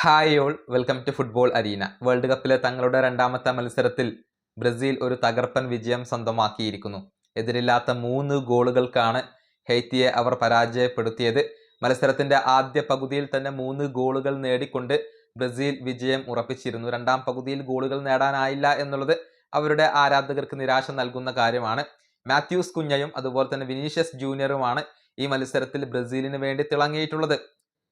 Hi all, welcome to football arena. World കപ്പിലെ തങ്ങളുടെ രണ്ടാമത്തെ മത്സരത്തിൽ ബ്രസീൽ ഒരു തകർപ്പൻ വിജയം സ്വന്തമാക്കിയിരിക്കുന്നു. എതിരില്ലാത്ത 3 ഗോളുകൾക്കാണ് ഹെയ്ത്തിയെ അവർ പരാജയപ്പെടുത്തിയത്. മത്സരത്തിന്റെ ആദ്യ പകുതിയിൽ തന്നെ 3 ഗോളുകൾ നേടിക്കൊണ്ട് ബ്രസീൽ വിജയം ഉറപ്പിച്ചിരുന്നു. രണ്ടാം പകുതിയിൽ ഗോളുകൾ നേടാനായില്ല എന്നുള്ളത് അവരുടെ ആരാധകർക്ക് നിരാശ നൽകുന്ന കാര്യമാണ്. മാത്യൂസ് കുഞ്ഞയും അതുപോലെ തന്നെ വിനീഷ്യസ് ജൂനിയറുമാണ് ഈ മത്സരത്തിൽ ബ്രസീലിന് വേണ്ടി തിളങ്ങിയിട്ടുള്ളത്.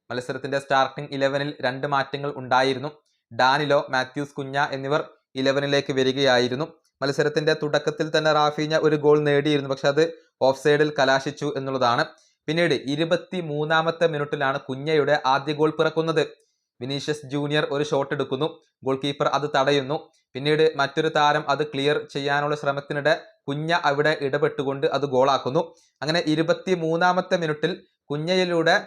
മത്സരത്തിന്റെ സ്റ്റാർട്ടിംഗ് 11-ൽ 2 മാറ്റങ്ങൾ ഉണ്ടായിരുന്നു. ഡാനിലോ, മാത്യൂസ് കുഞ്ഞ എന്നിവർ 11-ലേക്ക് വരികയായിരുന്നു. മത്സരത്തിന്റെ തുടക്കത്തിൽ തന്നെ റാഫീഞ്ഞ ഒരു ഗോൾ നേടിയിരുന്നു, പക്ഷെ അത് ഓഫ് സൈഡിൽ കലാശിച്ചു എന്നുള്ളതാണ്. പിന്നീട് 23-ാമത്തെ മിനിറ്റിലാണ് കുഞ്ഞയുടെ ആദ്യ ഗോൾ പിറക്കുന്നത്. വിനീഷ്യസ് ജൂനിയർ ഒരു ഷോട്ട് എടുക്കുന്നു, ഗോൾ കീപ്പർ അത് തടയുന്നു. പിന്നീട് മറ്റൊരു താരം അത് ക്ലിയർ ചെയ്യാനുള്ള ശ്രമത്തിനിടെ കുഞ്ഞ അവിടെ ഇടപെട്ടുകൊണ്ട് അത് ഗോളാക്കുന്നു. അങ്ങനെ 23-ാമത്തെ മിനിറ്റിൽ കുഞ്ഞയിലൂടെ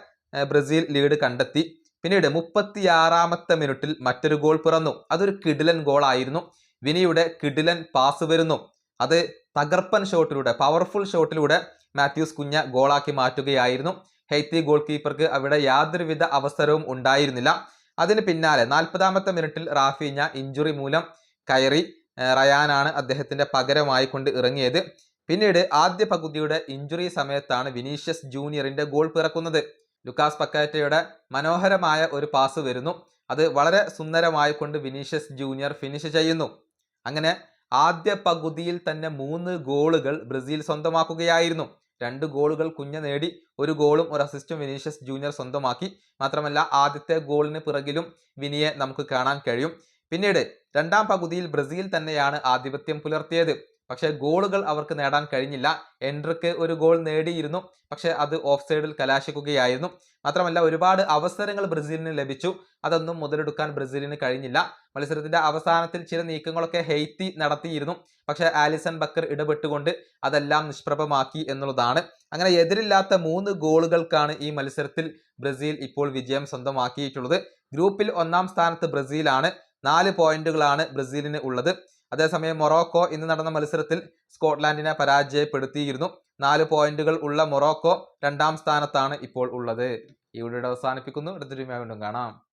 ബ്രസീൽ ലീഡ് കണ്ടെത്തി. പിന്നീട് 36-ാമത്തെ മിനിറ്റിൽ മറ്റൊരു ഗോൾ പിറന്നു. അതൊരു കിടിലൻ ഗോൾ ആയിരുന്നു. വിനിയുടെ കിടിലൻ പാസ് വരുന്നു. അത് തകർപ്പൻ ഷോട്ടിലൂടെ, പവർഫുൾ ഷോട്ടിലൂടെ മാത്യൂസ് കുഞ്ഞ ഗോളാക്കി മാറ്റുകയായിരുന്നു. ഹെയ്ത്തി ഗോൾ കീപ്പർക്ക് അവിടെ യാതൊരുവിധ അവസരവും ഉണ്ടായിരുന്നില്ല. അതിന് പിന്നാലെ 40-ാമത്തെ മിനിറ്റിൽ റാഫീഞ്ഞ ഇഞ്ചുറി മൂലം കയറി. റയാനാണ് അദ്ദേഹത്തിന്റെ പകരമായി കൊണ്ട് ഇറങ്ങിയത്. പിന്നീട് ആദ്യ പകുതിയുടെ ഇഞ്ചുറി സമയത്താണ് വിനീഷ്യസ് ജൂനിയറിന്റെ ഗോൾ പിറക്കുന്നത്. ലുക്കാസ് പക്കാറ്റയുടെ മനോഹരമായ ഒരു പാസ് വരുന്നു. അത് വളരെ സുന്ദരമായി കൊണ്ട് വിനീഷ്യസ് ജൂനിയർ ഫിനിഷ് ചെയ്യുന്നു. അങ്ങനെ ആദ്യ പകുതിയിൽ തന്നെ 3 ഗോളുകൾ ബ്രസീൽ സ്വന്തമാക്കുകയായിരുന്നു. 2 ഗോളുകൾ കുഞ്ഞ നേടി, ഒരു ഗോളും ഒരു അസിസ്റ്റും വിനീഷ്യസ് ജൂനിയർ സ്വന്തമാക്കി. മാത്രമല്ല ആദ്യത്തെ ഗോളിന് പിറകിലും വിനിയെ നമുക്ക് കാണാൻ കഴിയും. പിന്നീട് രണ്ടാം പകുതിയിൽ ബ്രസീൽ തന്നെയാണ് ആധിപത്യം പുലർത്തിയത്. പക്ഷേ ഗോളുകൾ അവർക്ക് നേടാൻ കഴിഞ്ഞില്ല. എൻട്രിക്ക് ഒരു ഗോൾ നേടിയിരുന്നു, പക്ഷേ അത് ഓഫ് സൈഡിൽ കലാശിക്കുകയായിരുന്നു. മാത്രമല്ല ഒരുപാട് അവസരങ്ങൾ ബ്രസീലിന് ലഭിച്ചു, അതൊന്നും മുതലെടുക്കാൻ ബ്രസീലിന് കഴിഞ്ഞില്ല. മത്സരത്തിന്റെ അവസാനത്തിൽ ചില നീക്കങ്ങളൊക്കെ ഹെയ്ത്തി നടത്തിയിരുന്നു, പക്ഷേ ആലിസൺ ബക്കർ ഇടപെട്ടുകൊണ്ട് അതെല്ലാം നിഷ്പ്രഭമാക്കി എന്നുള്ളതാണ്. അങ്ങനെ എതിരില്ലാത്ത 3 ഗോളുകൾക്കാണ് ഈ മത്സരത്തിൽ ബ്രസീൽ ഇപ്പോൾ വിജയം സ്വന്തമാക്കിയിട്ടുള്ളത്. ഗ്രൂപ്പിൽ 1-ാം സ്ഥാനത്ത് ബ്രസീലാണ്. 4 പോയിന്റുകളാണ് ബ്രസീലിന് ഉള്ളത്. അതേസമയം മൊറോക്കോ ഇന്ന് നടന്ന മത്സരത്തിൽ സ്കോട്ട്ലാൻഡിനെ പരാജയപ്പെടുത്തിയിരുന്നു. 4 പോയിന്റുകൾ ഉള്ള മൊറോക്കോ 2-ാം സ്ഥാനത്താണ് ഇപ്പോൾ ഉള്ളത്. ഈ വീഡിയോ അവസാനിപ്പിക്കുന്നു. അടുത്തൊരു വീണ്ടും കാണാം.